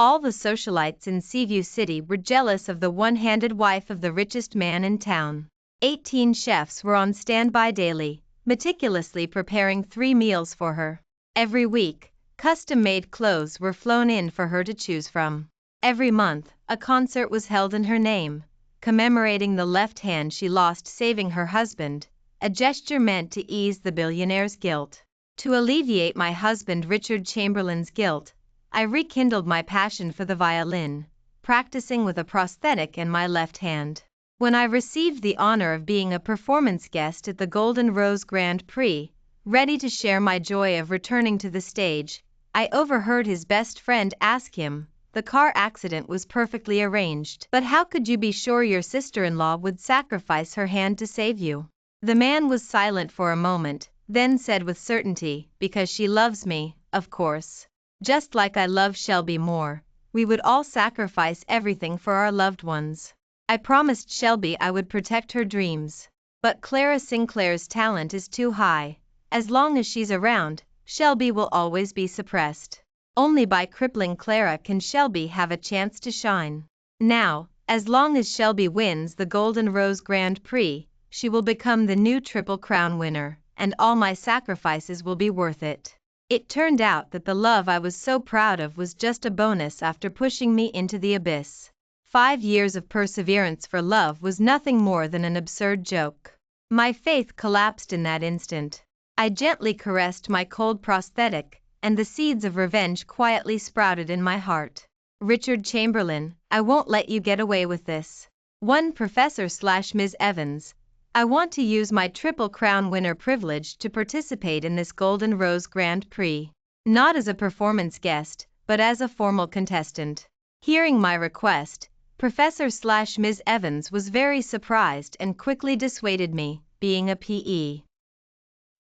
All the socialites in Seaview City were jealous of the one-handed wife of the richest man in town. 18 chefs were on standby daily, meticulously preparing 3 meals for her. Every week, custom-made clothes were flown in for her to choose from. Every month, a concert was held in her name, commemorating the left hand she lost saving her husband, a gesture meant to ease the billionaire's guilt. To alleviate my husband Richard Chamberlain's guilt, I rekindled my passion for the violin, practicing with a prosthetic in my left hand. When I received the honor of being a performance guest at the Golden Rose Grand Prix, ready to share my joy of returning to the stage, I overheard his best friend ask him, "The car accident was perfectly arranged, but how could you be sure your sister-in-law would sacrifice her hand to save you?" The man was silent for a moment, then said with certainty, "Because she loves me, of course. Just like I love Shelby Moore, we would all sacrifice everything for our loved ones. I promised Shelby I would protect her dreams. But Clara Sinclair's talent is too high. As long as she's around, Shelby will always be suppressed. Only by crippling Clara can Shelby have a chance to shine. Now, as long as Shelby wins the Golden Rose Grand Prix, she will become the new Triple Crown winner, and all my sacrifices will be worth it." It turned out that the love I was so proud of was just a bonus after pushing me into the abyss. 5 years of perseverance for love was nothing more than an absurd joke. My faith collapsed in that instant. I gently caressed my cold prosthetic, and the seeds of revenge quietly sprouted in my heart. "Richard Chamberlain, I won't let you get away with this. One Professor/Ms. Evans, I want to use my Triple Crown winner privilege to participate in this Golden Rose Grand Prix. Not as a performance guest, but as a formal contestant." Hearing my request, Professor/Ms. Evans was very surprised and quickly dissuaded me, being a PE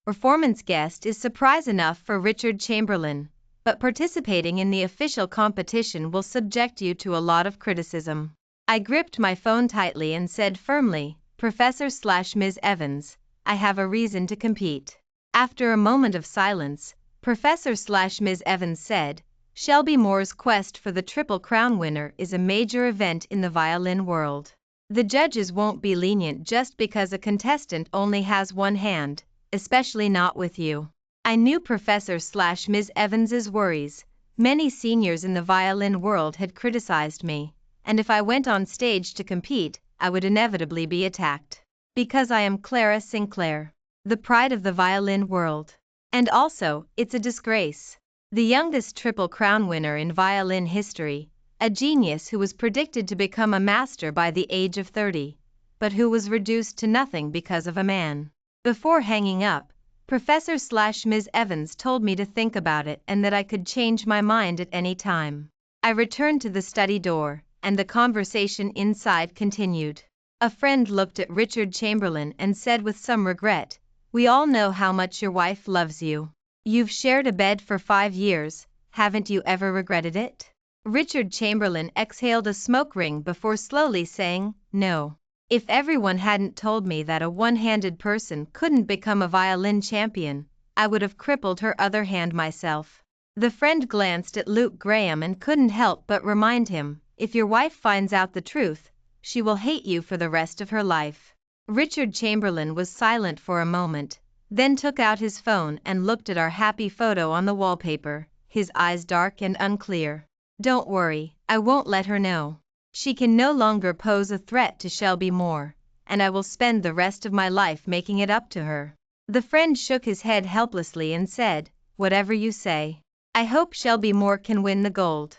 performance guest is surprise enough for Richard Chamberlain, but participating in the official competition will subject you to a lot of criticism. I gripped my phone tightly and said firmly, "Professor/Ms. Evans, I have a reason to compete." After a moment of silence, Professor/Ms. Evans said, "Shelby Moore's quest for the Triple Crown winner is a major event in the violin world. The judges won't be lenient just because a contestant only has one hand, especially not with you." I knew Professor/Ms. Evans's worries. Many seniors in the violin world had criticized me, and if I went on stage to compete, I would inevitably be attacked. Because I am Clara Sinclair, the pride of the violin world. And also, it's a disgrace. The youngest Triple Crown winner in violin history, a genius who was predicted to become a master by the age of 30, but who was reduced to nothing because of a man. Before hanging up, Professor/Ms. Evans told me to think about it and that I could change my mind at any time. I returned to the study door, and the conversation inside continued. A friend looked at Richard Chamberlain and said with some regret, "We all know how much your wife loves you. You've shared a bed for 5 years, haven't you ever regretted it?" Richard Chamberlain exhaled a smoke ring before slowly saying, "No. If everyone hadn't told me that a one-handed person couldn't become a violin champion, I would have crippled her other hand myself." The friend glanced at Luke Graham and couldn't help but remind him, "If your wife finds out the truth, she will hate you for the rest of her life." Richard Chamberlain was silent for a moment, then took out his phone and looked at our happy photo on the wallpaper, his eyes dark and unclear. "Don't worry, I won't let her know. She can no longer pose a threat to Shelby Moore, and I will spend the rest of my life making it up to her." The friend shook his head helplessly and said, "Whatever you say. I hope Shelby Moore can win the gold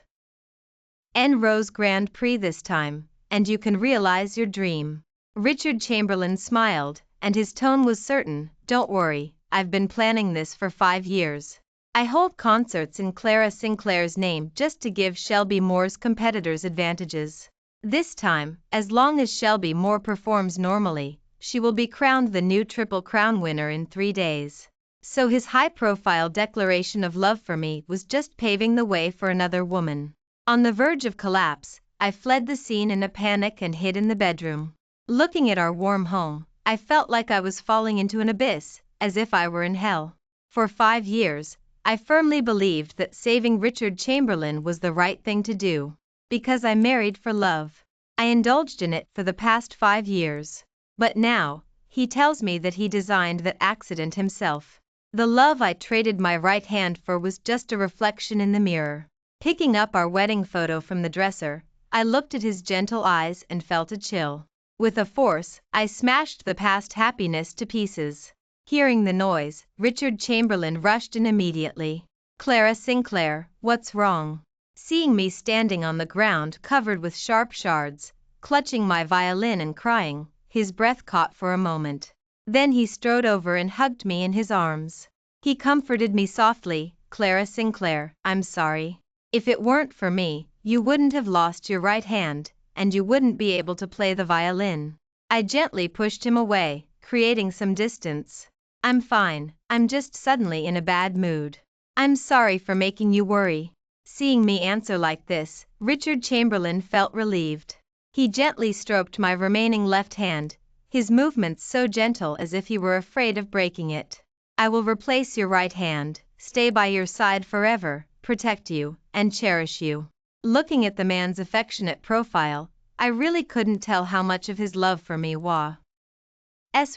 Rose Grand Prix this time, and you can realize your dream." Richard Chamberlain smiled, and his tone was certain, "Don't worry, I've been planning this for 5 years. I hold concerts in Clara Sinclair's name just to give Shelby Moore's competitors advantages. This time, as long as Shelby Moore performs normally, she will be crowned the new Triple Crown winner in 3 days." So his high-profile declaration of love for me was just paving the way for another woman. On the verge of collapse, I fled the scene in a panic and hid in the bedroom. Looking at our warm home, I felt like I was falling into an abyss, as if I were in hell. For 5 years, I firmly believed that saving Richard Chamberlain was the right thing to do. Because I married for love. I indulged in it for the past 5 years. But now, he tells me that he designed that accident himself. The love I traded my right hand for was just a reflection in the mirror. Picking up our wedding photo from the dresser, I looked at his gentle eyes and felt a chill. With a force, I smashed the past happiness to pieces. Hearing the noise, Richard Chamberlain rushed in immediately. "Clara Sinclair, what's wrong?" Seeing me standing on the ground covered with sharp shards, clutching my violin and crying, his breath caught for a moment. Then he strode over and hugged me in his arms. He comforted me softly. "Clara Sinclair, I'm sorry. If it weren't for me, you wouldn't have lost your right hand, and you wouldn't be able to play the violin." I gently pushed him away, creating some distance. "I'm fine, I'm just suddenly in a bad mood. I'm sorry for making you worry." Seeing me answer like this, Richard Chamberlain felt relieved. He gently stroked my remaining left hand, his movements so gentle as if he were afraid of breaking it. "I will replace your right hand, stay by your side forever, protect you, and cherish you." Looking at the man's affectionate profile, I really couldn't tell how much of his love for me was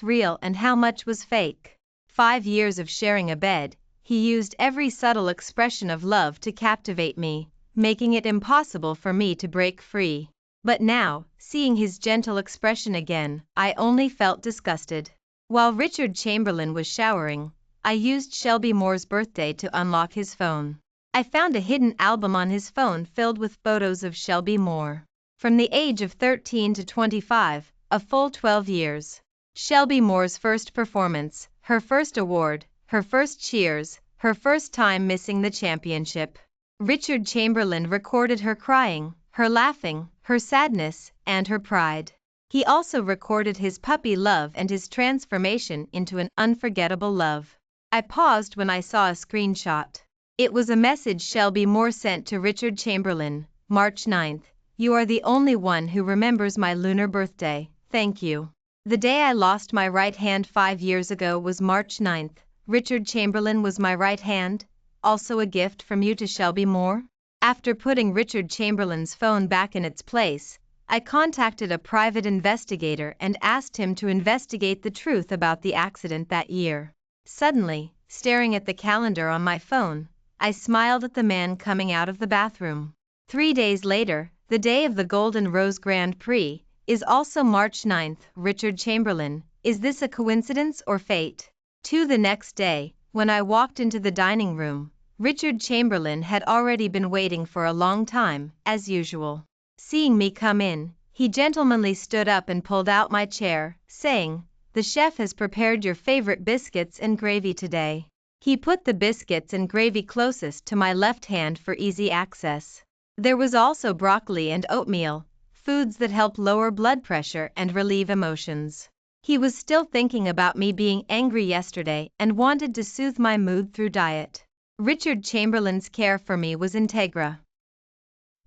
real and how much was fake. 5 years of sharing a bed, he used every subtle expression of love to captivate me, making it impossible for me to break free. But now, seeing his gentle expression again, I only felt disgusted. While Richard Chamberlain was showering, I used Shelby Moore's birthday to unlock his phone. I found a hidden album on his phone filled with photos of Shelby Moore. From the age of 13 to 25, a full 12 years. Shelby Moore's first performance, her first award, her first cheers, her first time missing the championship. Richard Chamberlain recorded her crying, her laughing, her sadness, and her pride. He also recorded his puppy love and his transformation into an unforgettable love. I paused when I saw a screenshot. It was a message Shelby Moore sent to Richard Chamberlain. "March 9th. You are the only one who remembers my lunar birthday. Thank you. The day I lost my right hand 5 years ago was March 9th. Richard Chamberlain was my right hand, also a gift from you to Shelby Moore." After putting Richard Chamberlain's phone back in its place, I contacted a private investigator and asked him to investigate the truth about the accident that year. Suddenly, staring at the calendar on my phone, I smiled at the man coming out of the bathroom. 3 days later, the day of the Golden Rose Grand Prix, is also March 9th. Richard Chamberlain, is this a coincidence or fate? The next day, when I walked into the dining room, Richard Chamberlain had already been waiting for a long time, as usual. Seeing me come in, he gentlemanly stood up and pulled out my chair, saying, "The chef has prepared your favorite biscuits and gravy today." He put the biscuits and gravy closest to my left hand for easy access. There was also broccoli and oatmeal, foods that help lower blood pressure and relieve emotions. He was still thinking about me being angry yesterday and wanted to soothe my mood through diet. Richard Chamberlain's care for me was integra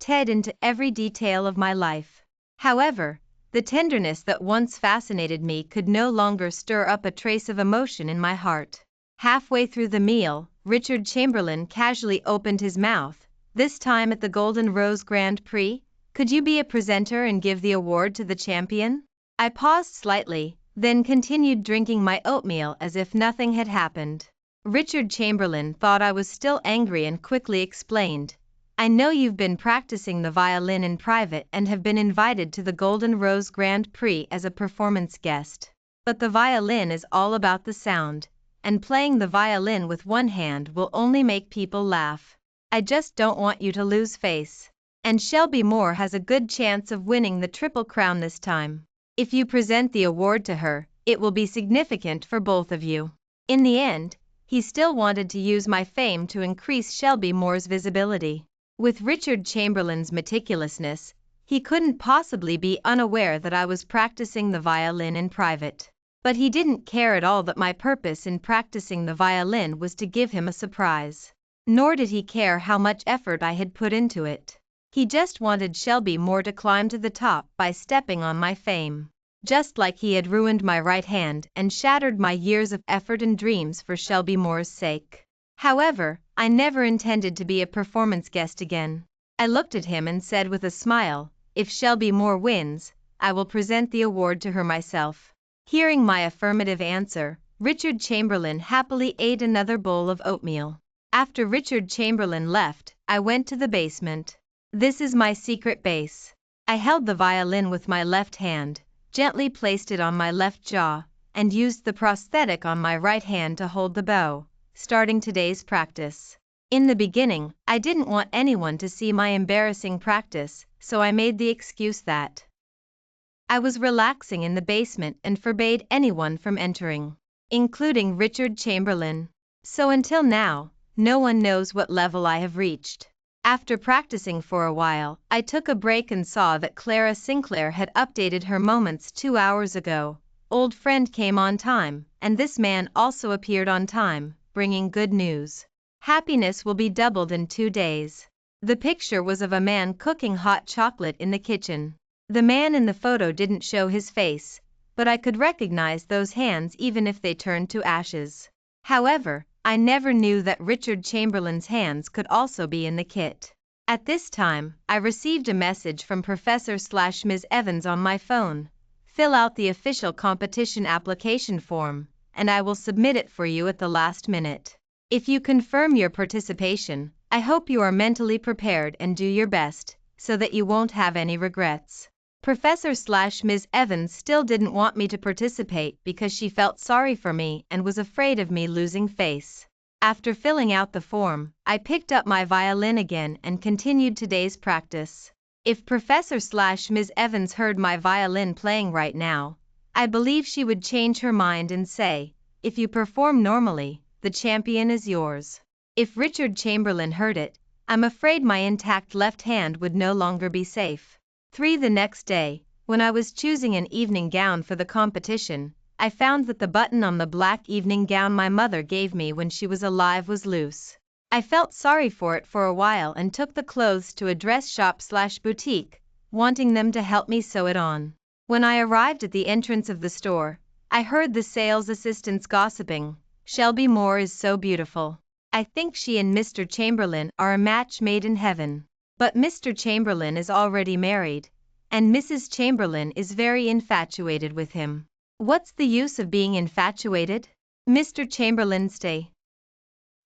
into every detail of my life. However, the tenderness that once fascinated me could no longer stir up a trace of emotion in my heart. Halfway through the meal, Richard Chamberlain casually opened his mouth, this time at the Golden Rose Grand Prix. "Could you be a presenter and give the award to the champion?" I paused slightly, then continued drinking my oatmeal as if nothing had happened. Richard Chamberlain thought I was still angry and quickly explained, "I know you've been practicing the violin in private and have been invited to the Golden Rose Grand Prix as a performance guest. But the violin is all about the sound, and playing the violin with one hand will only make people laugh. I just don't want you to lose face. And Shelby Moore has a good chance of winning the Triple Crown this time. If you present the award to her, it will be significant for both of you." In the end, he still wanted to use my fame to increase Shelby Moore's visibility. With Richard Chamberlain's meticulousness, he couldn't possibly be unaware that I was practicing the violin in private. But he didn't care at all that my purpose in practicing the violin was to give him a surprise. Nor did he care how much effort I had put into it. He just wanted Shelby Moore to climb to the top by stepping on my fame. Just like he had ruined my right hand and shattered my years of effort and dreams for Shelby Moore's sake. However, I never intended to be a performance guest again. I looked at him and said with a smile, if Shelby Moore wins, I will present the award to her myself. Hearing my affirmative answer, Richard Chamberlain happily ate another bowl of oatmeal. After Richard Chamberlain left, I went to the basement. This is my secret base. I held the violin with my left hand, gently placed it on my left jaw, and used the prosthetic on my right hand to hold the bow, starting today's practice. In the beginning, I didn't want anyone to see my embarrassing practice, so I made the excuse that I was relaxing in the basement and forbade anyone from entering, including Richard Chamberlain. So until now, no one knows what level I have reached. After practicing for a while, I took a break and saw that Clara Sinclair had updated her moments 2 hours ago. Old friend came on time, and this man also appeared on time, bringing good news. Happiness will be doubled in 2 days. The picture was of a man cooking hot chocolate in the kitchen. The man in the photo didn't show his face, but I could recognize those hands even if they turned to ashes. However, I never knew that Richard Chamberlain's hands could also be in the kit. At this time, I received a message from Professor/Ms. Evans on my phone. Fill out the official competition application form, and I will submit it for you at the last minute. If you confirm your participation, I hope you are mentally prepared and do your best, so that you won't have any regrets. Professor/Ms. Evans still didn't want me to participate because she felt sorry for me and was afraid of me losing face. After filling out the form, I picked up my violin again and continued today's practice. If Professor/Ms. Evans heard my violin playing right now, I believe she would change her mind and say, if you perform normally, the champion is yours. If Richard Chamberlain heard it, I'm afraid my intact left hand would no longer be safe. The next day, when I was choosing an evening gown for the competition, I found that the button on the black evening gown my mother gave me when she was alive was loose. I felt sorry for it for a while and took the clothes to a dress shop/boutique, wanting them to help me sew it on. When I arrived at the entrance of the store, I heard the sales assistants gossiping. Shelby Moore is so beautiful. I think she and Mr. Chamberlain are a match made in heaven. But Mr. Chamberlain is already married, and Mrs. Chamberlain is very infatuated with him. What's the use of being infatuated? Mr. Chamberlain stay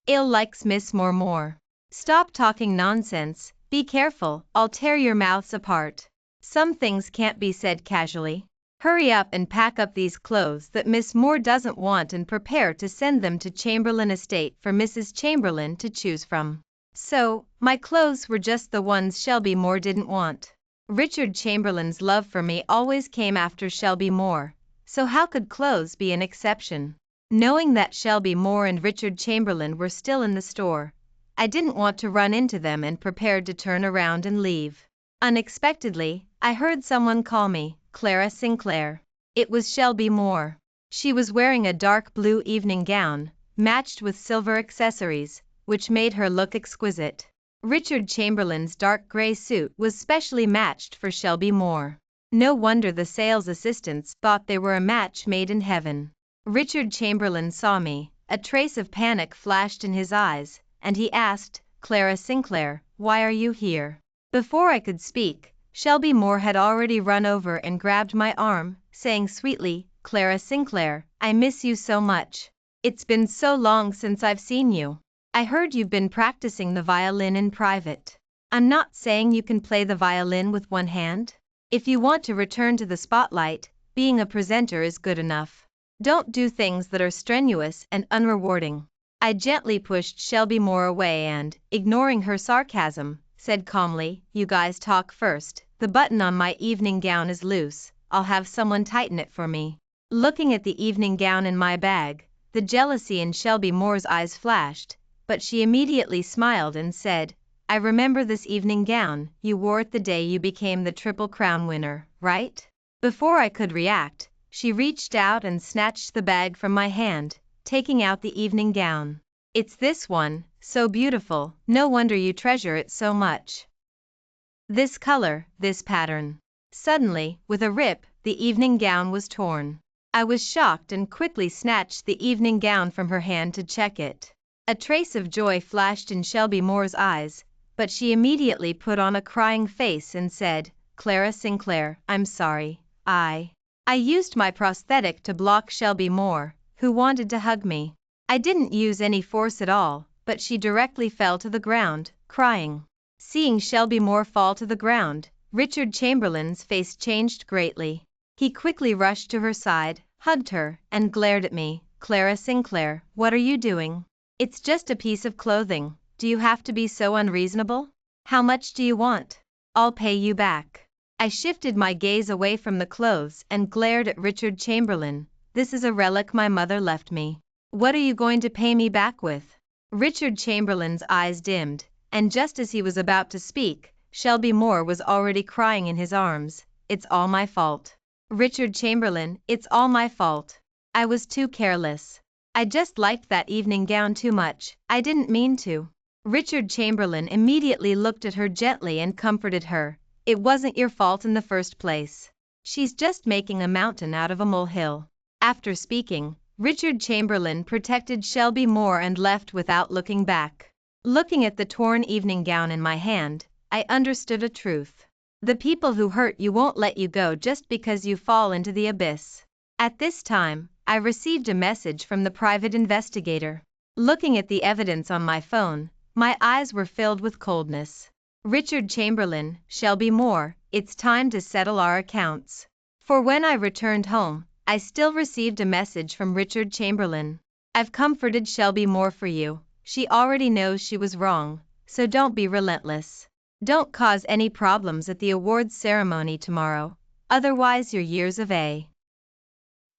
ill likes Miss Moore more. Stop talking nonsense, be careful, I'll tear your mouths apart. Some things can't be said casually. Hurry up and pack up these clothes that Miss Moore doesn't want and prepare to send them to Chamberlain Estate for Mrs. Chamberlain to choose from. So, my clothes were just the ones Shelby Moore didn't want. Richard Chamberlain's love for me always came after Shelby Moore, so how could clothes be an exception? Knowing that Shelby Moore and Richard Chamberlain were still in the store, I didn't want to run into them and prepared to turn around and leave. Unexpectedly, I heard someone call me, Clara Sinclair. It was Shelby Moore. She was wearing a dark blue evening gown, matched with silver accessories, which made her look exquisite. Richard Chamberlain's dark gray suit was specially matched for Shelby Moore. No wonder the sales assistants thought they were a match made in heaven. Richard Chamberlain saw me, a trace of panic flashed in his eyes, and he asked, Clara Sinclair, why are you here? Before I could speak, Shelby Moore had already run over and grabbed my arm, saying sweetly, Clara Sinclair, I miss you so much. It's been so long since I've seen you. I heard you've been practicing the violin in private. I'm not saying you can play the violin with one hand. If you want to return to the spotlight, being a presenter is good enough. Don't do things that are strenuous and unrewarding. I gently pushed Shelby Moore away and, ignoring her sarcasm, said calmly, you guys talk first. The button on my evening gown is loose. I'll have someone tighten it for me. Looking at the evening gown in my bag, the jealousy in Shelby Moore's eyes flashed, but she immediately smiled and said, I remember this evening gown, you wore it the day you became the Triple Crown winner, right? Before I could react, she reached out and snatched the bag from my hand, taking out the evening gown. It's this one, so beautiful, no wonder you treasure it so much. This color, this pattern. Suddenly, with a rip, the evening gown was torn. I was shocked and quickly snatched the evening gown from her hand to check it. A trace of joy flashed in Shelby Moore's eyes, but she immediately put on a crying face and said, "Clara Sinclair, I'm sorry. I used my prosthetic to block Shelby Moore, who wanted to hug me. I didn't use any force at all," but she directly fell to the ground, crying. Seeing Shelby Moore fall to the ground, Richard Chamberlain's face changed greatly. He quickly rushed to her side, hugged her, and glared at me. "Clara Sinclair, what are you doing? It's just a piece of clothing. Do you have to be so unreasonable? How much do you want? I'll pay you back." I shifted my gaze away from the clothes and glared at Richard Chamberlain. "This is a relic my mother left me. What are you going to pay me back with?" Richard Chamberlain's eyes dimmed, and just as he was about to speak, Shelby Moore was already crying in his arms. "It's all my fault. Richard Chamberlain, it's all my fault. I was too careless. I just liked that evening gown too much. I didn't mean to." Richard Chamberlain immediately looked at her gently and comforted her. "It wasn't your fault in the first place. She's just making a mountain out of a molehill." After speaking, Richard Chamberlain protected Shelby Moore and left without looking back. Looking at the torn evening gown in my hand, I understood a truth. The people who hurt you won't let you go just because you fall into the abyss. At this time, I received a message from the private investigator. Looking at the evidence on my phone, my eyes were filled with coldness. "Richard Chamberlain, Shelby Moore, it's time to settle our accounts." For when I returned home, I still received a message from Richard Chamberlain. "I've comforted Shelby Moore for you. She already knows she was wrong, so don't be relentless. Don't cause any problems at the awards ceremony tomorrow, otherwise your years of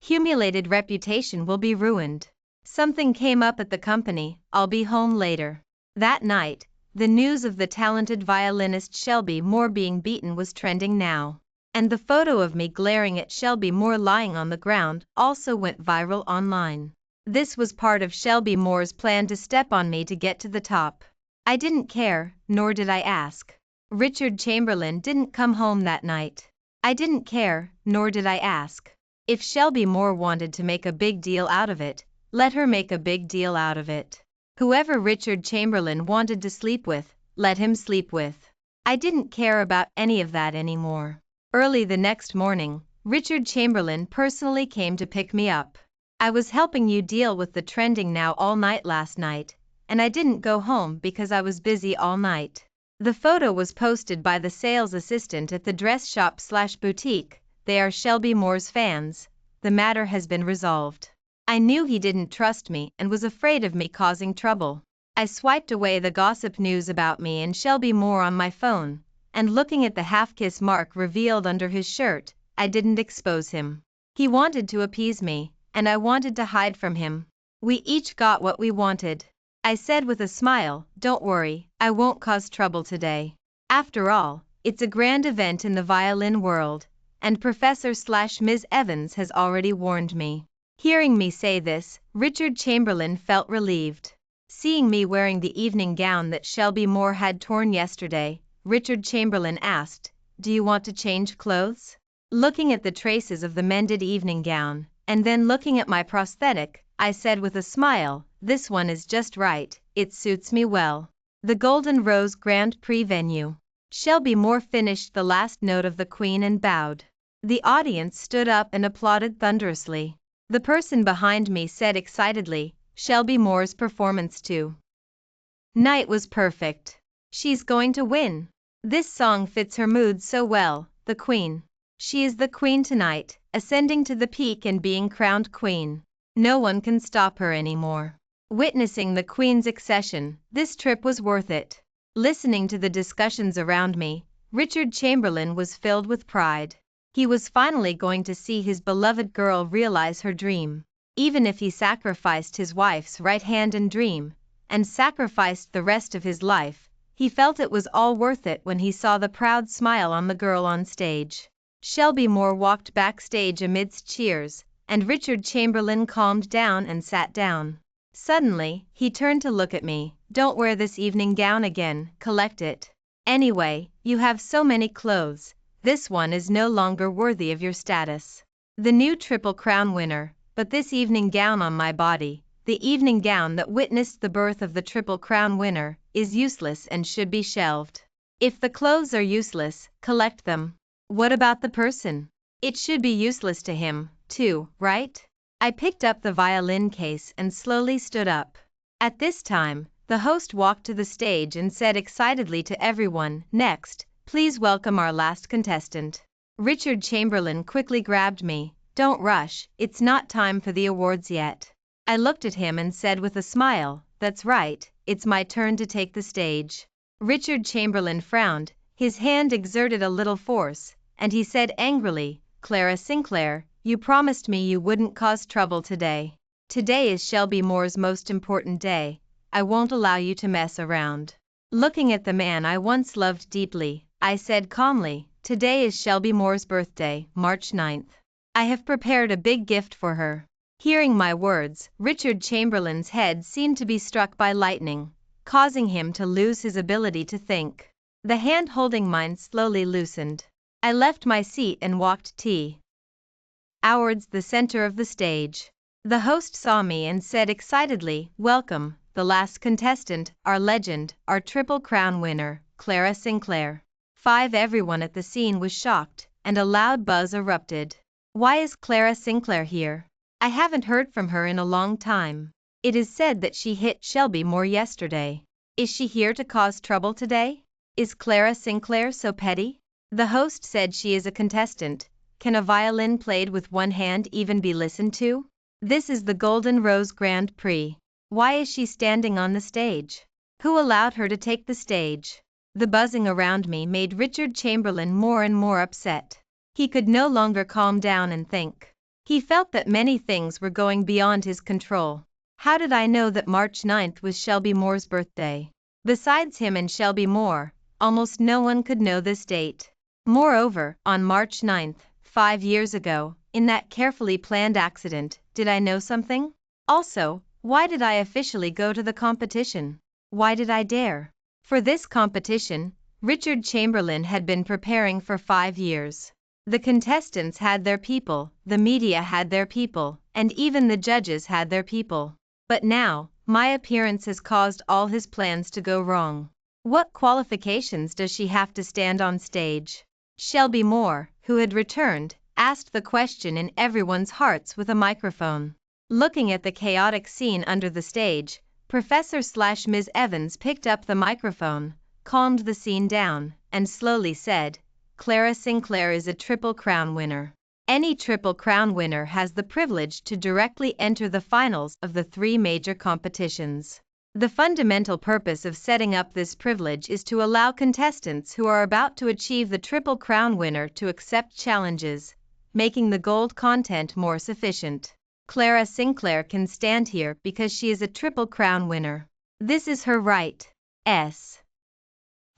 accumulated reputation will be ruined. Something came up at the company, I'll be home later." That night, the news of the talented violinist Shelby Moore being beaten was trending now. And the photo of me glaring at Shelby Moore lying on the ground also went viral online. This was part of Shelby Moore's plan to step on me to get to the top. I didn't care, nor did I ask. Richard Chamberlain didn't come home that night. I didn't care, nor did I ask. If Shelby Moore wanted to make a big deal out of it, let her make a big deal out of it. Whoever Richard Chamberlain wanted to sleep with, let him sleep with. I didn't care about any of that anymore. Early the next morning, Richard Chamberlain personally came to pick me up. "I was helping you deal with the trending now all night last night, and I didn't go home because I was busy all night." The photo was posted by the sales assistant at the dress shop/boutique. "They are Shelby Moore's fans. The matter has been resolved." I knew he didn't trust me and was afraid of me causing trouble. I swiped away the gossip news about me and Shelby Moore on my phone, and looking at the half-kiss mark revealed under his shirt, I didn't expose him. He wanted to appease me, and I wanted to hide from him. We each got what we wanted. I said with a smile, "Don't worry, I won't cause trouble today. After all, it's a grand event in the violin world, and Professor/Ms. Evans has already warned me." Hearing me say this, Richard Chamberlain felt relieved. Seeing me wearing the evening gown that Shelby Moore had torn yesterday, Richard Chamberlain asked, "Do you want to change clothes?" Looking at the traces of the mended evening gown, and then looking at my prosthetic, I said with a smile, "This one is just right, it suits me well." The Golden Rose Grand Prix venue. Shelby Moore finished the last note of the Queen and bowed. The audience stood up and applauded thunderously. The person behind me said excitedly, "Shelby Moore's performance tonight was perfect. She's going to win. This song fits her mood so well, the Queen. She is the Queen tonight, ascending to the peak and being crowned Queen. No one can stop her anymore." Witnessing the Queen's accession, this trip was worth it. Listening to the discussions around me, Richard Chamberlain was filled with pride. He was finally going to see his beloved girl realize her dream. Even if he sacrificed his wife's right hand and dream, and sacrificed the rest of his life, he felt it was all worth it when he saw the proud smile on the girl on stage. Shelby Moore walked backstage amidst cheers, and Richard Chamberlain calmed down and sat down. Suddenly, he turned to look at me. "Don't wear this evening gown again, collect it. Anyway, you have so many clothes. This one is no longer worthy of your status. The new Triple Crown winner, but this evening gown on my body, the evening gown that witnessed the birth of the Triple Crown winner, is useless and should be shelved. If the clothes are useless, collect them. What about the person? It should be useless to him, too, right? I picked up the violin case and slowly stood up. At this time, the host walked to the stage and said excitedly to everyone, "Next, please welcome our last contestant." Richard Chamberlain quickly grabbed me. "Don't rush, it's not time for the awards yet." I looked at him and said with a smile, "That's right, it's my turn to take the stage." Richard Chamberlain frowned, his hand exerted a little force, and he said angrily, "Clara Sinclair, you promised me you wouldn't cause trouble today. Today is Shelby Moore's most important day. I won't allow you to mess around." Looking at the man I once loved deeply, I said calmly, "Today is Shelby Moore's birthday, March 9th. I have prepared a big gift for her." Hearing my words, Richard Chamberlain's head seemed to be struck by lightning, causing him to lose his ability to think. The hand holding mine slowly loosened. I left my seat and walked towards the center of the stage. The host saw me and said excitedly, "Welcome, the last contestant, our legend, our Triple Crown winner, Clara Sinclair." Everyone at the scene was shocked, and a loud buzz erupted. "Why is Clara Sinclair here? I haven't heard from her in a long time. It is said that she hit Shelby Moore yesterday. Is she here to cause trouble today? Is Clara Sinclair so petty?" The host said, "She is a contestant. Can a violin played with one hand even be listened to? This is the Golden Rose Grand Prix. Why is she standing on the stage? Who allowed her to take the stage?" The buzzing around me made Richard Chamberlain more and more upset. He could no longer calm down and think. He felt that many things were going beyond his control. How did I know that March 9th was Shelby Moore's birthday? Besides him and Shelby Moore, almost no one could know this date. Moreover, on March 9th, 5 years ago, in that carefully planned accident, did I know something? Also, why did I officially go to the competition? Why did I dare? For this competition, Richard Chamberlain had been preparing for 5 years. The contestants had their people, the media had their people, and even the judges had their people. But now, my appearance has caused all his plans to go wrong. What qualifications does she have to stand on stage? Shelby Moore, who had returned, asked the question in everyone's hearts with a microphone. Looking at the chaotic scene under the stage, Professor/Ms. Evans picked up the microphone, calmed the scene down, and slowly said, "Clara Sinclair is a Triple Crown winner. Any Triple Crown winner has the privilege to directly enter the finals of the 3 major competitions. The fundamental purpose of setting up this privilege is to allow contestants who are about to achieve the Triple Crown winner to accept challenges, making the gold content more sufficient. Clara Sinclair can stand here because she is a Triple Crown winner. This is her right."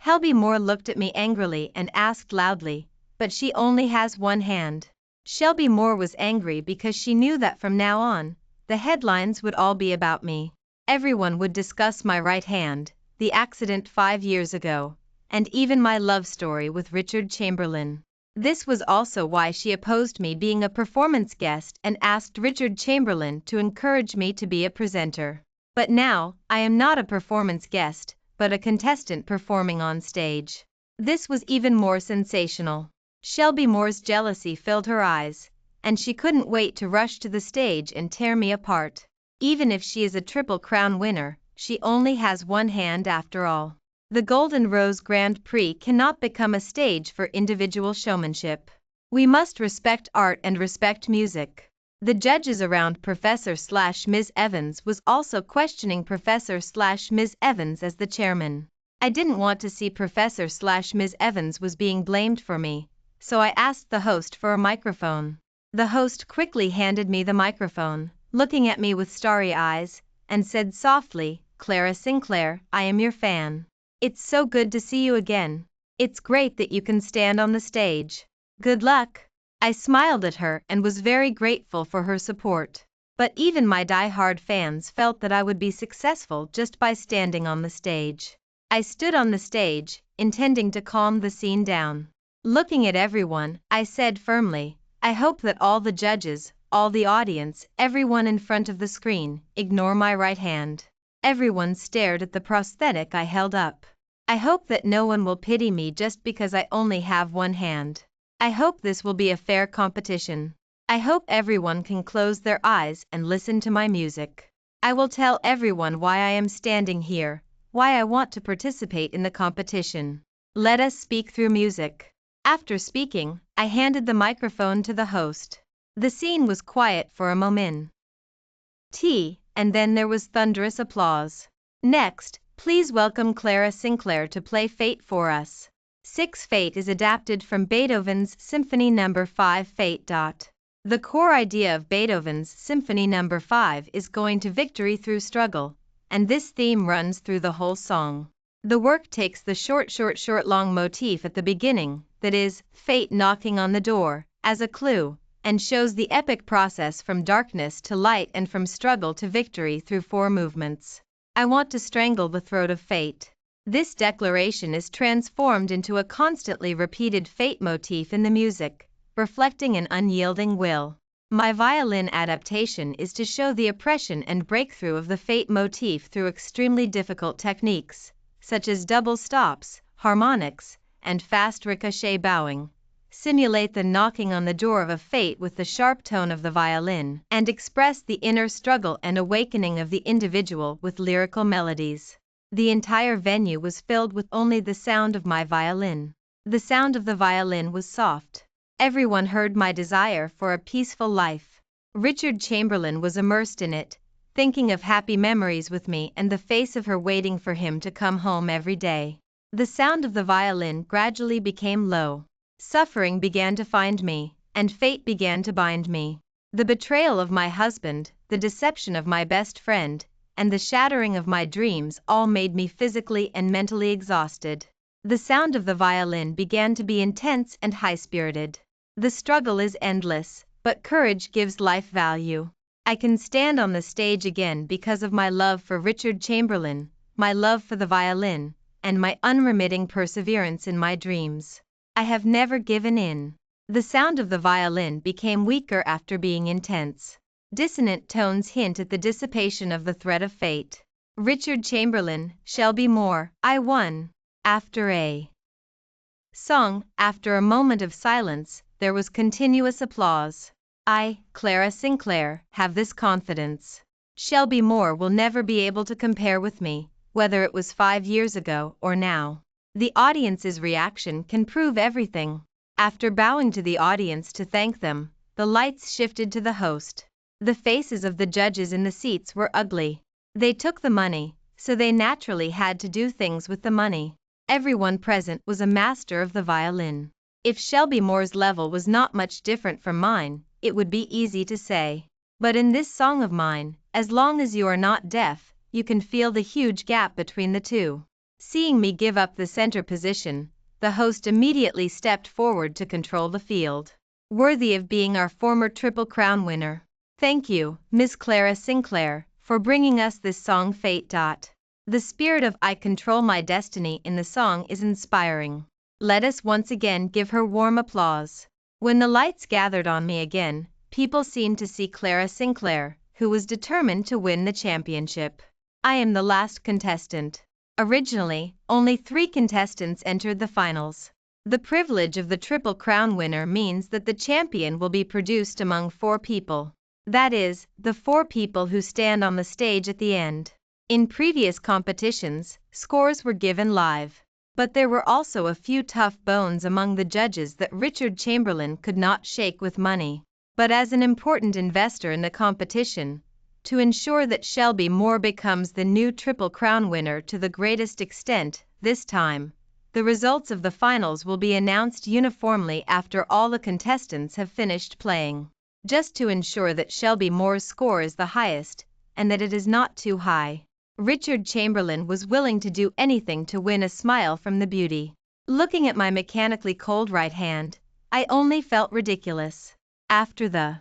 Shelby Moore looked at me angrily and asked loudly, "But she only has one hand." Shelby Moore was angry because she knew that from now on, the headlines would all be about me. Everyone would discuss my right hand, the accident 5 years ago, and even my love story with Richard Chamberlain. This was also why she opposed me being a performance guest and asked Richard Chamberlain to encourage me to be a presenter. But now, I am not a performance guest, but a contestant performing on stage. This was even more sensational. Shelby Moore's jealousy filled her eyes, and she couldn't wait to rush to the stage and tear me apart. Even if she is a Triple Crown winner, she only has one hand after all. The Golden Rose Grand Prix cannot become a stage for individual showmanship. We must respect art and respect music. The judges around Professor/Ms. Evans was also questioning Professor/Ms. Evans as the chairman. I didn't want to see Professor/Ms. Evans was being blamed for me, so I asked the host for a microphone. The host quickly handed me the microphone, looking at me with starry eyes, and said softly, "Clara Sinclair, I am your fan. It's so good to see you again. It's great that you can stand on the stage. Good luck." I smiled at her and was very grateful for her support. But even my die-hard fans felt that I would be successful just by standing on the stage. I stood on the stage, intending to calm the scene down. Looking at everyone, I said firmly, "I hope that all the judges, all the audience, everyone in front of the screen, ignore my right hand. Everyone stared at the prosthetic I held up. I hope that no one will pity me just because I only have one hand. I hope this will be a fair competition. I hope everyone can close their eyes and listen to my music. I will tell everyone why I am standing here, why I want to participate in the competition. Let us speak through music. After speaking, I handed the microphone to the host. The scene was quiet for a moment. And then there was thunderous applause. Next, please welcome Clara Sinclair to play Fate for us. 6 Fate is adapted from Beethoven's Symphony No. 5 Fate. The core idea of Beethoven's Symphony No. 5 is going to victory through struggle, and this theme runs through the whole song. The work takes the short long motif at the beginning, that is, fate knocking on the door, as a clue, and shows the epic process from darkness to light and from struggle to victory through 4 movements. I want to strangle the throat of fate. This declaration is transformed into a constantly repeated fate motif in the music, reflecting an unyielding will. My violin adaptation is to show the oppression and breakthrough of the fate motif through extremely difficult techniques, such as double stops, harmonics, and fast ricochet bowing. Simulate the knocking on the door of a fate with the sharp tone of the violin, and express the inner struggle and awakening of the individual with lyrical melodies. The entire venue was filled with only the sound of my violin. The sound of the violin was soft. Everyone heard my desire for a peaceful life. Richard Chamberlain was immersed in it, thinking of happy memories with me and the face of her waiting for him to come home every day. The sound of the violin gradually became low. Suffering began to find me, and fate began to bind me. The betrayal of my husband, the deception of my best friend, and the shattering of my dreams all made me physically and mentally exhausted. The sound of the violin began to be intense and high-spirited. The struggle is endless, but courage gives life value. I can stand on the stage again because of my love for Richard Chamberlain, my love for the violin, and my unremitting perseverance in my dreams. I have never given in. The sound of the violin became weaker after being intense. Dissonant tones hint at the dissipation of the thread of fate. Richard Chamberlain, Shelby Moore, I won. After a song, after a moment of silence, there was continuous applause. I, Clara Sinclair, have this confidence. Shelby Moore will never be able to compare with me, whether it was 5 years ago or now. The audience's reaction can prove everything. After bowing to the audience to thank them, the lights shifted to the host. The faces of the judges in the seats were ugly. They took the money, so they naturally had to do things with the money. Everyone present was a master of the violin. If Shelby Moore's level was not much different from mine, it would be easy to say. But in this song of mine, as long as you are not deaf, you can feel the huge gap between the two. Seeing me give up the center position, the host immediately stepped forward to control the field. Worthy of being our former Triple Crown winner. Thank you, Miss Clara Sinclair, for bringing us this song Fate. The spirit of I control my destiny in the song is inspiring. Let us once again give her warm applause. When the lights gathered on me again, people seemed to see Clara Sinclair, who was determined to win the championship. I am the last contestant. Originally, only 3 contestants entered the finals. The privilege of the Triple Crown winner means that the champion will be produced among 4 people. That is, the 4 people who stand on the stage at the end. In previous competitions, scores were given live. But there were also a few tough bones among the judges that Richard Chamberlain could not shake with money. But as an important investor in the competition, to ensure that Shelby Moore becomes the new Triple Crown winner to the greatest extent, this time, the results of the finals will be announced uniformly after all the contestants have finished playing. Just to ensure that Shelby Moore's score is the highest, and that it is not too high. Richard Chamberlain was willing to do anything to win a smile from the beauty. Looking at my mechanically cold right hand, I only felt ridiculous. After the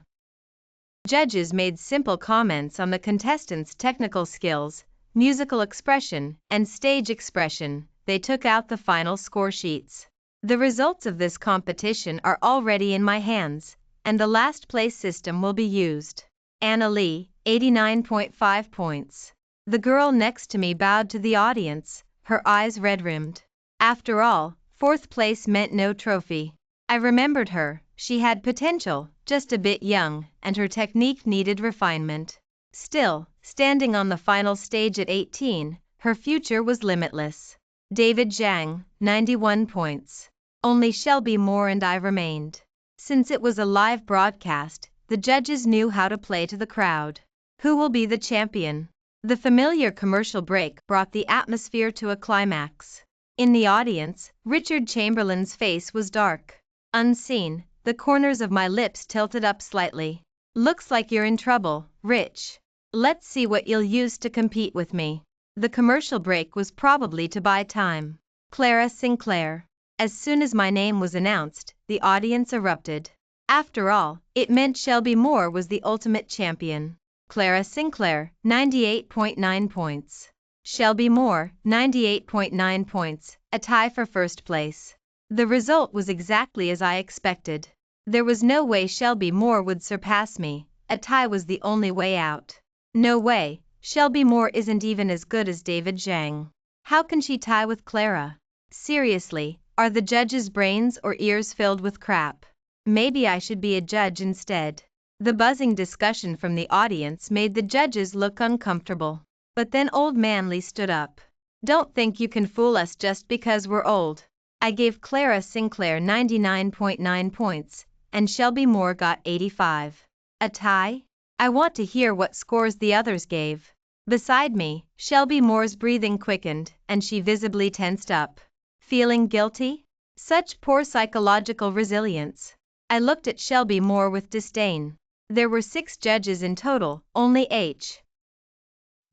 judges made simple comments on the contestants' technical skills, musical expression, and stage expression, they took out the final score sheets. The results of this competition are already in my hands, and the last place system will be used. Anna Lee, 89.5 points. The girl next to me bowed to the audience, her eyes red-rimmed. After all, fourth place meant no trophy. I remembered her, she had potential, just a bit young, and her technique needed refinement. Still, standing on the final stage at 18, her future was limitless. David Zhang, 91 points. Only Shelby Moore and I remained. Since it was a live broadcast, the judges knew how to play to the crowd. Who will be the champion? The familiar commercial break brought the atmosphere to a climax. In the audience, Richard Chamberlain's face was dark. Unseen, the corners of my lips tilted up slightly. Looks like you're in trouble, Rich. Let's see what you'll use to compete with me. The commercial break was probably to buy time. Clara Sinclair. As soon as my name was announced, the audience erupted. After all, it meant Shelby Moore was the ultimate champion. Clara Sinclair, 98.9 points. Shelby Moore, 98.9 points, a tie for first place. The result was exactly as I expected. There was no way Shelby Moore would surpass me, a tie was the only way out. No way, Shelby Moore isn't even as good as David Zhang. How can she tie with Clara? Seriously, are the judges' brains or ears filled with crap? Maybe I should be a judge instead. The buzzing discussion from the audience made the judges look uncomfortable. But then Old Manley stood up. Don't think you can fool us just because we're old. I gave Clara Sinclair 99.9 points, and Shelby Moore got 85. A tie? I want to hear what scores the others gave. Beside me, Shelby Moore's breathing quickened, and she visibly tensed up. Feeling guilty? Such poor psychological resilience. I looked at Shelby Moore with disdain. There were 6 judges in total, only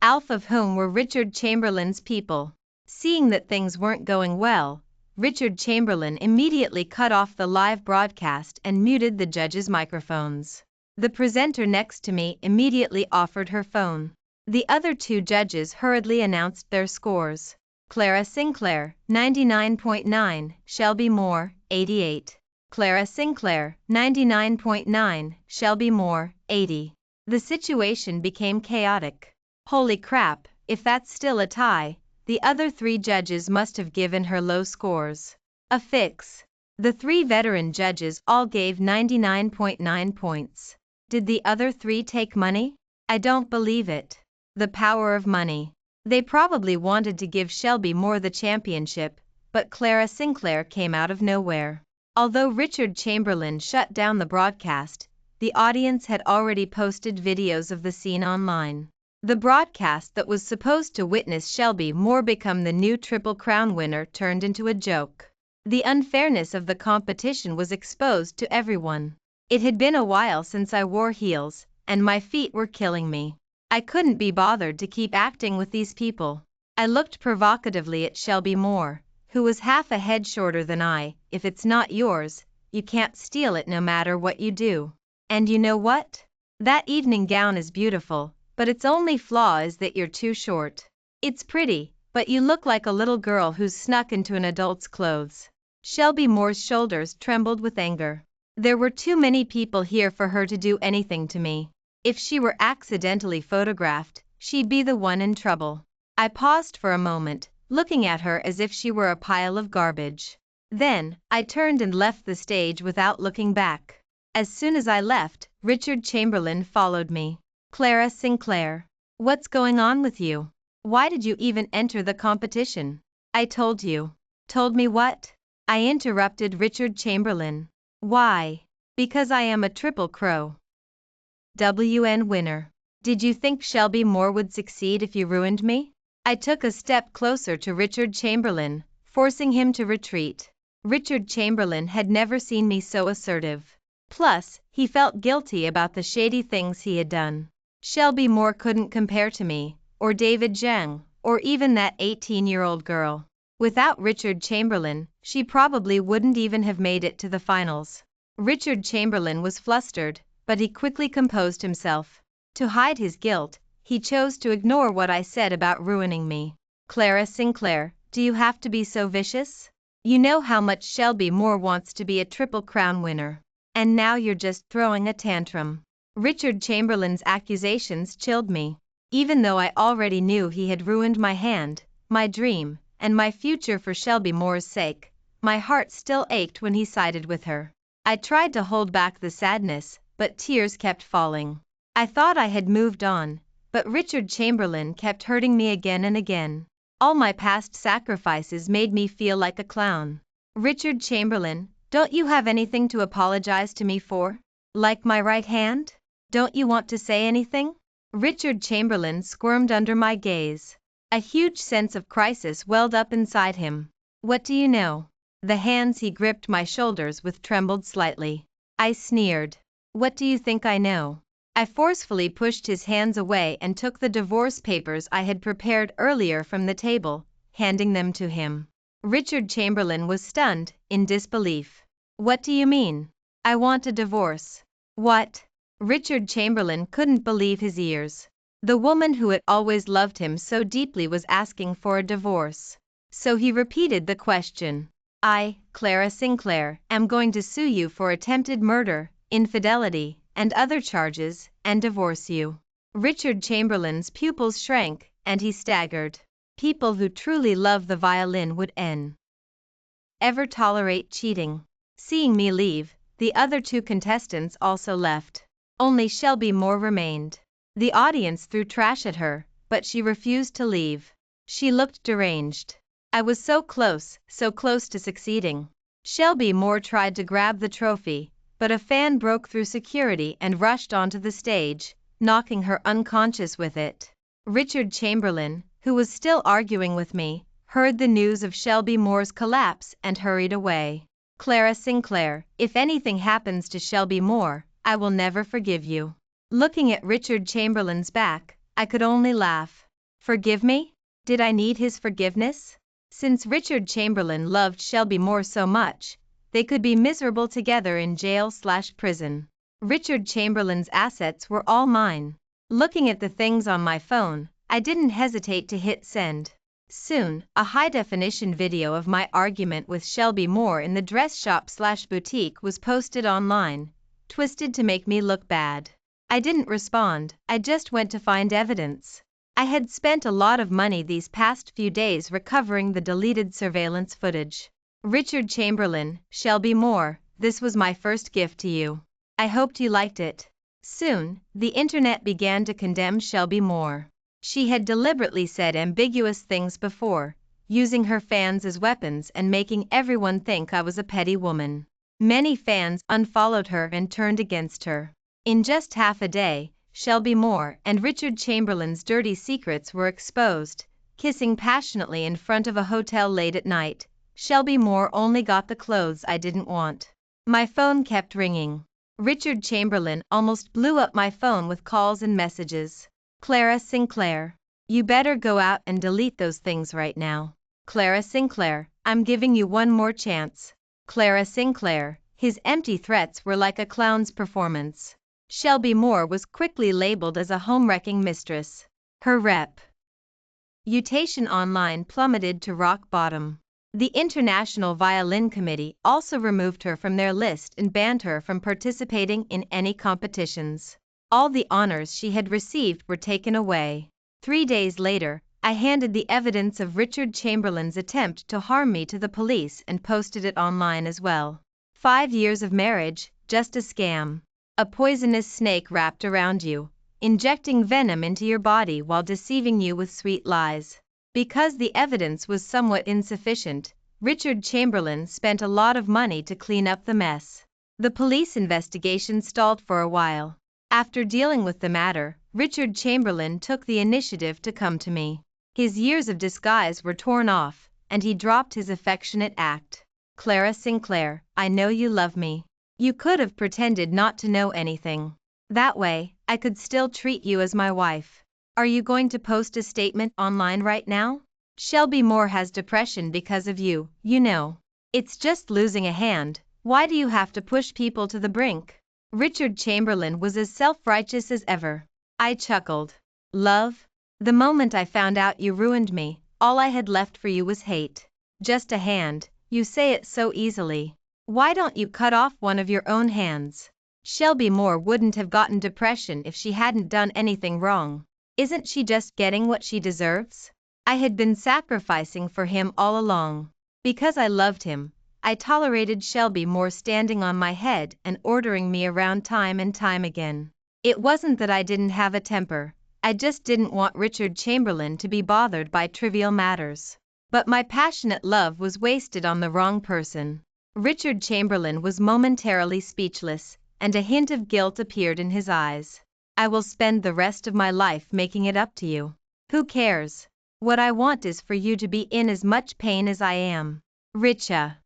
half of whom were Richard Chamberlain's people. Seeing that things weren't going well, Richard Chamberlain immediately cut off the live broadcast and muted the judges' microphones. The presenter next to me immediately offered her phone. The other 2 judges hurriedly announced their scores. Clara Sinclair, 99.9, Shelby Moore, 88. Clara Sinclair, 99.9, Shelby Moore, 80. The situation became chaotic. Holy crap, if that's still a tie, the other 3 judges must have given her low scores. A fix. The 3 veteran judges all gave 99.9 points. Did the other 3 take money? I don't believe it. The power of money. They probably wanted to give Shelby Moore the championship, but Clara Sinclair came out of nowhere. Although Richard Chamberlain shut down the broadcast, the audience had already posted videos of the scene online. The broadcast that was supposed to witness Shelby Moore become the new Triple Crown winner turned into a joke. The unfairness of the competition was exposed to everyone. It had been a while since I wore heels, and my feet were killing me. I couldn't be bothered to keep acting with these people. I looked provocatively at Shelby Moore, who was half a head shorter than I. If it's not yours, you can't steal it no matter what you do. And you know what? That evening gown is beautiful, but its only flaw is that you're too short. It's pretty, but you look like a little girl who's snuck into an adult's clothes. Shelby Moore's shoulders trembled with anger. There were too many people here for her to do anything to me. If she were accidentally photographed, she'd be the one in trouble. I paused for a moment, looking at her as if she were a pile of garbage. Then, I turned and left the stage without looking back. As soon as I left, Richard Chamberlain followed me. Clara Sinclair. What's going on with you? Why did you even enter the competition? I told you. Told me what? I interrupted Richard Chamberlain. Why? Because I am a Triple Crow WN winner. Did you think Shelby Moore would succeed if you ruined me? I took a step closer to Richard Chamberlain, forcing him to retreat. Richard Chamberlain had never seen me so assertive. Plus, he felt guilty about the shady things he had done. Shelby Moore couldn't compare to me, or David Zhang, or even that 18-year-old girl. Without Richard Chamberlain, she probably wouldn't even have made it to the finals. Richard Chamberlain was flustered, but he quickly composed himself. To hide his guilt, he chose to ignore what I said about ruining me. Clara Sinclair, do you have to be so vicious? You know how much Shelby Moore wants to be a Triple Crown winner. And now you're just throwing a tantrum. Richard Chamberlain's accusations chilled me. Even though I already knew he had ruined my hand, my dream, and my future for Shelby Moore's sake, my heart still ached when he sided with her. I tried to hold back the sadness, but tears kept falling. I thought I had moved on, but Richard Chamberlain kept hurting me again and again. All my past sacrifices made me feel like a clown. Richard Chamberlain, don't you have anything to apologize to me for? Like my right hand? Don't you want to say anything? Richard Chamberlain squirmed under my gaze. A huge sense of crisis welled up inside him. What do you know? The hands he gripped my shoulders with trembled slightly. I sneered. What do you think I know? I forcefully pushed his hands away and took the divorce papers I had prepared earlier from the table, handing them to him. Richard Chamberlain was stunned, in disbelief. What do you mean? I want a divorce. What? Richard Chamberlain couldn't believe his ears. The woman who had always loved him so deeply was asking for a divorce. So he repeated the question. I, Clara Sinclair, am going to sue you for attempted murder, infidelity, and other charges, and divorce you. Richard Chamberlain's pupils shrank, and he staggered. People who truly love the violin would ever tolerate cheating. Seeing me leave, the other two contestants also left. Only Shelby Moore remained. The audience threw trash at her, but she refused to leave. She looked deranged. I was so close to succeeding. Shelby Moore tried to grab the trophy, but a fan broke through security and rushed onto the stage, knocking her unconscious with it. Richard Chamberlain, who was still arguing with me, heard the news of Shelby Moore's collapse and hurried away. Clara Sinclair, if anything happens to Shelby Moore, I will never forgive you. Looking at Richard Chamberlain's back, I could only laugh. Forgive me? Did I need his forgiveness? Since Richard Chamberlain loved Shelby Moore so much, they could be miserable together in jail/prison. Richard Chamberlain's assets were all mine. Looking at the things on my phone, I didn't hesitate to hit send. Soon, a high-definition video of my argument with Shelby Moore in the dress shop/boutique was posted online, twisted to make me look bad. I didn't respond, I just went to find evidence. I had spent a lot of money these past few days recovering the deleted surveillance footage. Richard Chamberlain, Shelby Moore, this was my first gift to you. I hoped you liked it. Soon, the internet began to condemn Shelby Moore. She had deliberately said ambiguous things before, using her fans as weapons and making everyone think I was a petty woman. Many fans unfollowed her and turned against her. In just half a day, Shelby Moore and Richard Chamberlain's dirty secrets were exposed. Kissing passionately in front of a hotel late at night, Shelby Moore only got the clothes I didn't want. My phone kept ringing. Richard Chamberlain almost blew up my phone with calls and messages. Clara Sinclair, you better go out and delete those things right now. Clara Sinclair, I'm giving you one more chance. Clara Sinclair, his empty threats were like a clown's performance. Shelby Moore was quickly labeled as a home-wrecking mistress. Her reputation online plummeted to rock bottom. The International Violin Committee also removed her from their list and banned her from participating in any competitions. All the honors she had received were taken away. 3 days later, I handed the evidence of Richard Chamberlain's attempt to harm me to the police and posted it online as well. 5 years of marriage, just a scam. A poisonous snake wrapped around you, injecting venom into your body while deceiving you with sweet lies. Because the evidence was somewhat insufficient, Richard Chamberlain spent a lot of money to clean up the mess. The police investigation stalled for a while. After dealing with the matter, Richard Chamberlain took the initiative to come to me. His years of disguise were torn off, and he dropped his affectionate act. Clara Sinclair, I know you love me. You could have pretended not to know anything. That way, I could still treat you as my wife. Are you going to post a statement online right now? Shelby Moore has depression because of you, you know. It's just losing a hand, why do you have to push people to the brink? Richard Chamberlain was as self-righteous as ever. I chuckled. Love? The moment I found out you ruined me, all I had left for you was hate. Just a hand, you say it so easily. Why don't you cut off one of your own hands? Shelby Moore wouldn't have gotten depression if she hadn't done anything wrong. Isn't she just getting what she deserves? I had been sacrificing for him all along. Because I loved him, I tolerated Shelby Moore standing on my head and ordering me around time and time again. It wasn't that I didn't have a temper, I just didn't want Richard Chamberlain to be bothered by trivial matters. But my passionate love was wasted on the wrong person. Richard Chamberlain was momentarily speechless, and a hint of guilt appeared in his eyes. I will spend the rest of my life making it up to you. Who cares? What I want is for you to be in as much pain as I am. Richa.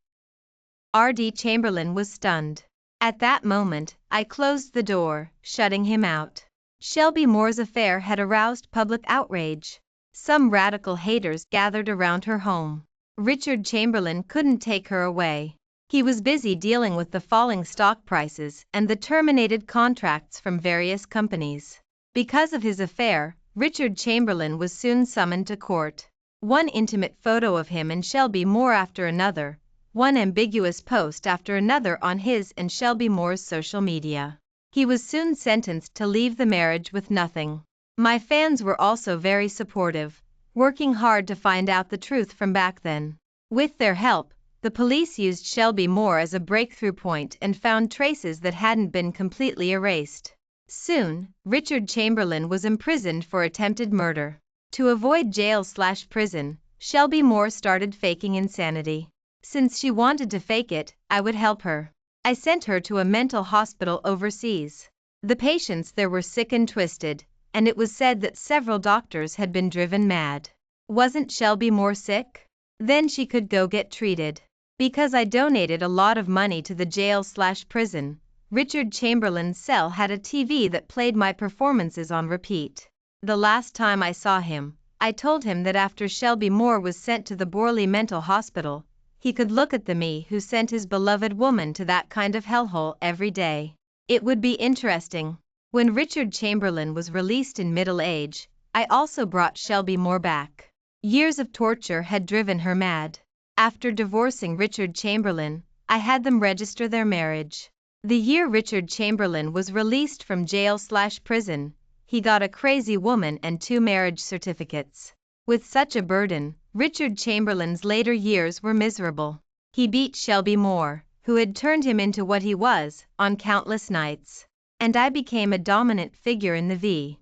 R.D. Chamberlain was stunned. At that moment, I closed the door, shutting him out. Shelby Moore's affair had aroused public outrage. Some radical haters gathered around her home. Richard Chamberlain couldn't take her away. He was busy dealing with the falling stock prices and the terminated contracts from various companies. Because of his affair, Richard Chamberlain was soon summoned to court. One intimate photo of him and Shelby Moore after another, one ambiguous post after another on his and Shelby Moore's social media. He was soon sentenced to leave the marriage with nothing. My fans were also very supportive, working hard to find out the truth from back then. With their help, the police used Shelby Moore as a breakthrough point and found traces that hadn't been completely erased. Soon, Richard Chamberlain was imprisoned for attempted murder. To avoid jail/prison, Shelby Moore started faking insanity. Since she wanted to fake it, I would help her. I sent her to a mental hospital overseas. The patients there were sick and twisted, and it was said that several doctors had been driven mad. Wasn't Shelby Moore sick? Then she could go get treated. Because I donated a lot of money to the jail/prison, Richard Chamberlain's cell had a TV that played my performances on repeat. The last time I saw him, I told him that after Shelby Moore was sent to the Borley Mental Hospital, he could look at the me who sent his beloved woman to that kind of hellhole every day. It would be interesting. When Richard Chamberlain was released in middle age, I also brought Shelby Moore back. Years of torture had driven her mad. After divorcing Richard Chamberlain, I had them register their marriage. The year Richard Chamberlain was released from jail/prison, he got a crazy woman and 2 marriage certificates. With such a burden, Richard Chamberlain's later years were miserable. He beat Shelby Moore, who had turned him into what he was, on countless nights. And I became a dominant figure in the V.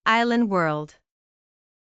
Island world.